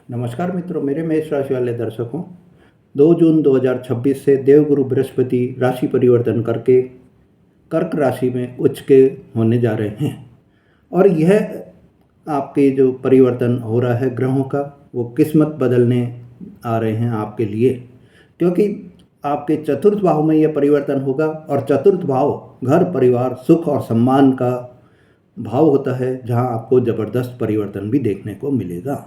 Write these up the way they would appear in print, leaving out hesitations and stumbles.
नमस्कार मित्रों, मेरे मेष राशि वाले दर्शकों। 2 जून 2026 से देवगुरु बृहस्पति राशि परिवर्तन करके कर्क राशि में उच्च के होने जा रहे हैं। और यह आपके जो परिवर्तन हो रहा है ग्रहों का, वो किस्मत बदलने आ रहे हैं आपके लिए। क्योंकि आपके चतुर्थ भाव में यह परिवर्तन होगा, और चतुर्थ भाव घर, परिवार, सुख और सम्मान का भाव होता है, जहां आपको ज़बरदस्त परिवर्तन भी देखने को मिलेगा।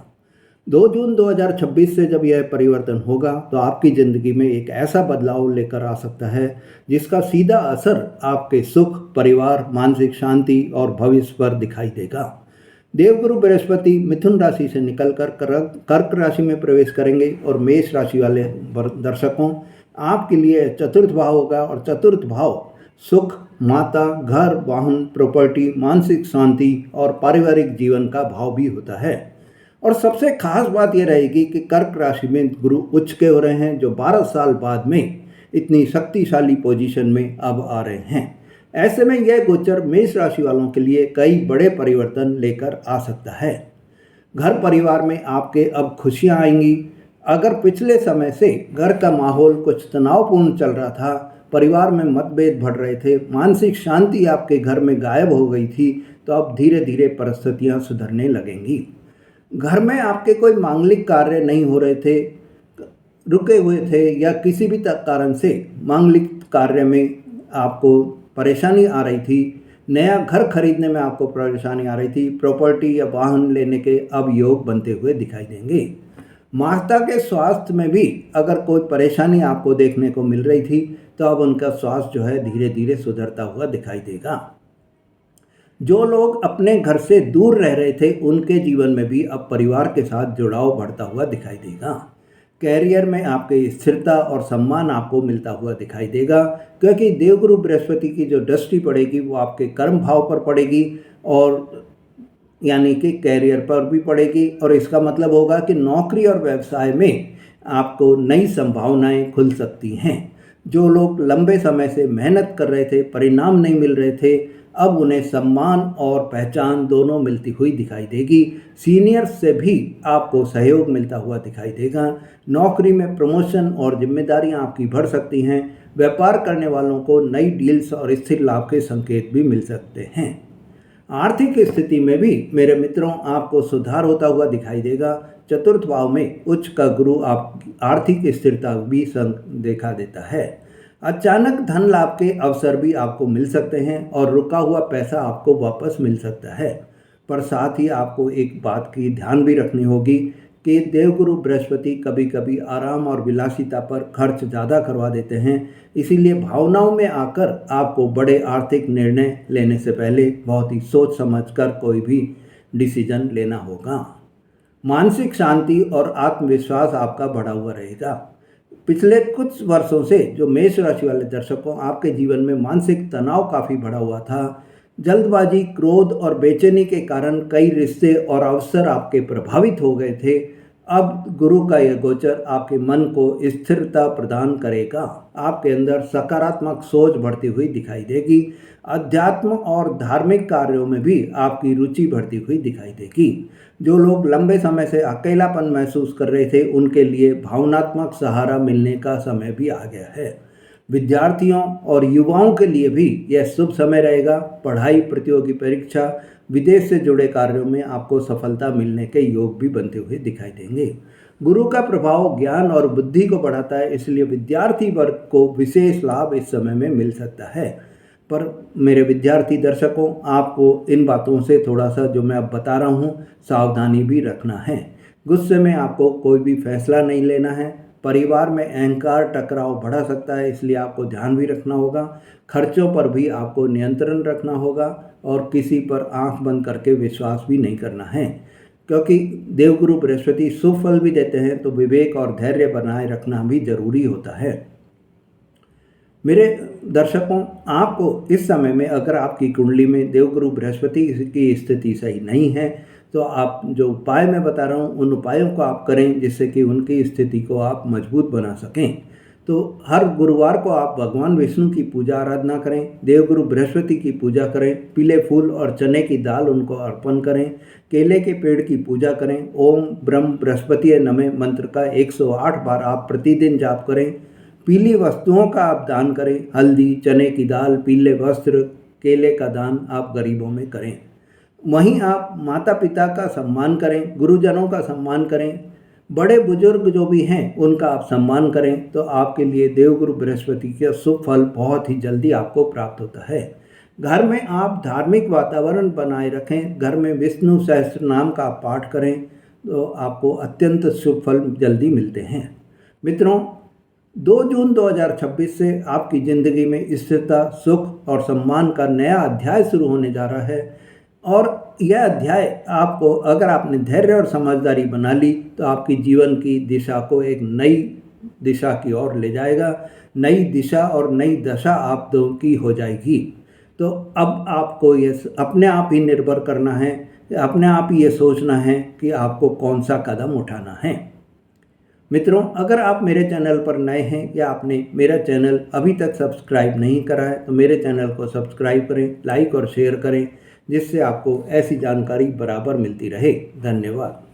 2 जून 2026 से जब यह परिवर्तन होगा तो आपकी ज़िंदगी में एक ऐसा बदलाव लेकर आ सकता है जिसका सीधा असर आपके सुख, परिवार, मानसिक शांति और भविष्य पर दिखाई देगा। देवगुरु बृहस्पति मिथुन राशि से निकलकर कर्क राशि में प्रवेश करेंगे, और मेष राशि वाले दर्शकों, आपके लिए चतुर्थ भाव होगा। और चतुर्थ भाव सुख, माता, घर, वाहन, प्रॉपर्टी, मानसिक शांति और पारिवारिक जीवन का भाव भी होता है। और सबसे खास बात यह रहेगी कि कर्क राशि में गुरु उच्च के हो रहे हैं, जो 12 साल बाद में इतनी शक्तिशाली पोजीशन में अब आ रहे हैं। ऐसे में यह गोचर मेष राशि वालों के लिए कई बड़े परिवर्तन लेकर आ सकता है। घर परिवार में आपके अब खुशियां आएंगी। अगर पिछले समय से घर का माहौल कुछ तनावपूर्ण चल रहा था, परिवार में मतभेद बढ़ रहे थे, मानसिक शांति आपके घर में गायब हो गई थी, तो अब धीरे धीरे परिस्थितियां सुधरने लगेंगी। घर में आपके कोई मांगलिक कार्य नहीं हो रहे थे, रुके हुए थे, या किसी भी कारण से मांगलिक कार्य में आपको परेशानी आ रही थी, नया घर खरीदने में आपको परेशानी आ रही थी, प्रॉपर्टी या वाहन लेने के अब योग बनते हुए दिखाई देंगे। माता के स्वास्थ्य में भी अगर कोई परेशानी आपको देखने को मिल रही थी, तो अब उनका स्वास्थ्य जो है धीरे धीरे सुधरता हुआ दिखाई देगा। जो लोग अपने घर से दूर रह रहे थे, उनके जीवन में भी अब परिवार के साथ जुड़ाव बढ़ता हुआ दिखाई देगा। कैरियर में आपके स्थिरता और सम्मान आपको मिलता हुआ दिखाई देगा, क्योंकि देवगुरु बृहस्पति की जो दृष्टि पड़ेगी वो आपके कर्म भाव पर पड़ेगी, और यानी कि कैरियर पर भी पड़ेगी। और इसका मतलब होगा कि नौकरी और व्यवसाय में आपको नई संभावनाएं खुल सकती हैं। जो लोग लंबे समय से मेहनत कर रहे थे, परिणाम नहीं मिल रहे थे, अब उन्हें सम्मान और पहचान दोनों मिलती हुई दिखाई देगी। सीनियर्स से भी आपको सहयोग मिलता हुआ दिखाई देगा। नौकरी में प्रमोशन और जिम्मेदारियां आपकी बढ़ सकती हैं। व्यापार करने वालों को नई डील्स और स्थिर लाभ के संकेत भी मिल सकते हैं। आर्थिक स्थिति में भी मेरे मित्रों आपको सुधार होता हुआ दिखाई देगा। चतुर्थ भाव में उच्च का गुरु आप आर्थिक स्थिरता भी देखा देता है। अचानक धन लाभ के अवसर भी आपको मिल सकते हैं, और रुका हुआ पैसा आपको वापस मिल सकता है। पर साथ ही आपको एक बात की ध्यान भी रखनी होगी कि देवगुरु बृहस्पति कभी कभी आराम और विलासिता पर खर्च ज़्यादा करवा देते हैं। इसीलिए भावनाओं में आकर आपको बड़े आर्थिक निर्णय लेने से पहले बहुत ही सोच समझकर कोई भी डिसीजन लेना होगा। मानसिक शांति और आत्मविश्वास आपका बढ़ा हुआ रहेगा। पिछले कुछ वर्षों से जो मेष राशि वाले दर्शकों, आपके जीवन में मानसिक तनाव काफ़ी बढ़ा हुआ था। जल्दबाजी, क्रोध और बेचैनी के कारण कई रिश्ते और अवसर आपके प्रभावित हो गए थे। अब गुरु का यह गोचर आपके मन को स्थिरता प्रदान करेगा। आपके अंदर सकारात्मक सोच बढ़ती हुई दिखाई देगी। अध्यात्म और धार्मिक कार्यों में भी आपकी रुचि बढ़ती हुई दिखाई देगी। जो लोग लंबे समय से अकेलापन महसूस कर रहे थे, उनके लिए भावनात्मक सहारा मिलने का समय भी आ गया है। विद्यार्थियों और युवाओं के लिए भी यह शुभ समय रहेगा। पढ़ाई, प्रतियोगी परीक्षा, विदेश से जुड़े कार्यों में आपको सफलता मिलने के योग भी बनते हुए दिखाई देंगे। गुरु का प्रभाव ज्ञान और बुद्धि को बढ़ाता है, इसलिए विद्यार्थी वर्ग को विशेष लाभ इस समय में मिल सकता है। पर मेरे विद्यार्थी दर्शकों, आपको इन बातों से थोड़ा सा, जो मैं अब बता रहा हूँ, सावधानी भी रखना है। गुस्से में आपको कोई भी फैसला नहीं लेना है। परिवार में अहंकार, टकराव बढ़ा सकता है, इसलिए आपको ध्यान भी रखना होगा। खर्चों पर भी आपको नियंत्रण रखना होगा, और किसी पर आंख बंद करके विश्वास भी नहीं करना है। क्योंकि देवगुरु बृहस्पति शुभ फल भी देते हैं, तो विवेक और धैर्य बनाए रखना भी जरूरी होता है। मेरे दर्शकों, आपको इस समय में अगर आपकी कुंडली में देवगुरु बृहस्पति की स्थिति सही नहीं है, तो आप जो उपाय मैं बता रहा हूँ, उन उपायों को आप करें, जिससे कि उनकी स्थिति को आप मजबूत बना सकें। तो हर गुरुवार को आप भगवान विष्णु की पूजा आराधना करें, देवगुरु बृहस्पति की पूजा करें, पीले फूल और चने की दाल उनको अर्पण करें, केले के पेड़ की पूजा करें। ओम ब्रह्म बृहस्पतिये नमः मंत्र का 108 बार आप प्रतिदिन जाप करें। पीली वस्तुओं का आप दान करें, हल्दी, चने की दाल, पीले वस्त्र, केले का दान आप गरीबों में करें। वहीं आप माता पिता का सम्मान करें, गुरुजनों का सम्मान करें, बड़े बुजुर्ग जो भी हैं उनका आप सम्मान करें, तो आपके लिए देवगुरु बृहस्पति का शुभ फल बहुत ही जल्दी आपको प्राप्त होता है। घर में आप धार्मिक वातावरण बनाए रखें, घर में विष्णु सहस्त्र नाम का पाठ करें, तो आपको अत्यंत शुभ फल जल्दी मिलते हैं। मित्रों, 2 जून 2026 से आपकी ज़िंदगी में स्थिरता, सुख और सम्मान का नया अध्याय शुरू होने जा रहा है। और यह अध्याय आपको, अगर आपने धैर्य और समझदारी बना ली, तो आपकी जीवन की दिशा को एक नई दिशा की ओर ले जाएगा। नई दिशा और नई दशा आप दो की हो जाएगी। तो अब आपको ये अपने आप ही निर्भर करना है, अपने आप ही ये सोचना है कि आपको कौन सा कदम उठाना है। मित्रों, अगर आप मेरे चैनल पर नए हैं या आपने मेरा चैनल अभी तक सब्सक्राइब नहीं करा है, तो मेरे चैनल को सब्सक्राइब करें, लाइक और शेयर करें, जिससे आपको ऐसी जानकारी बराबर मिलती रहे। धन्यवाद।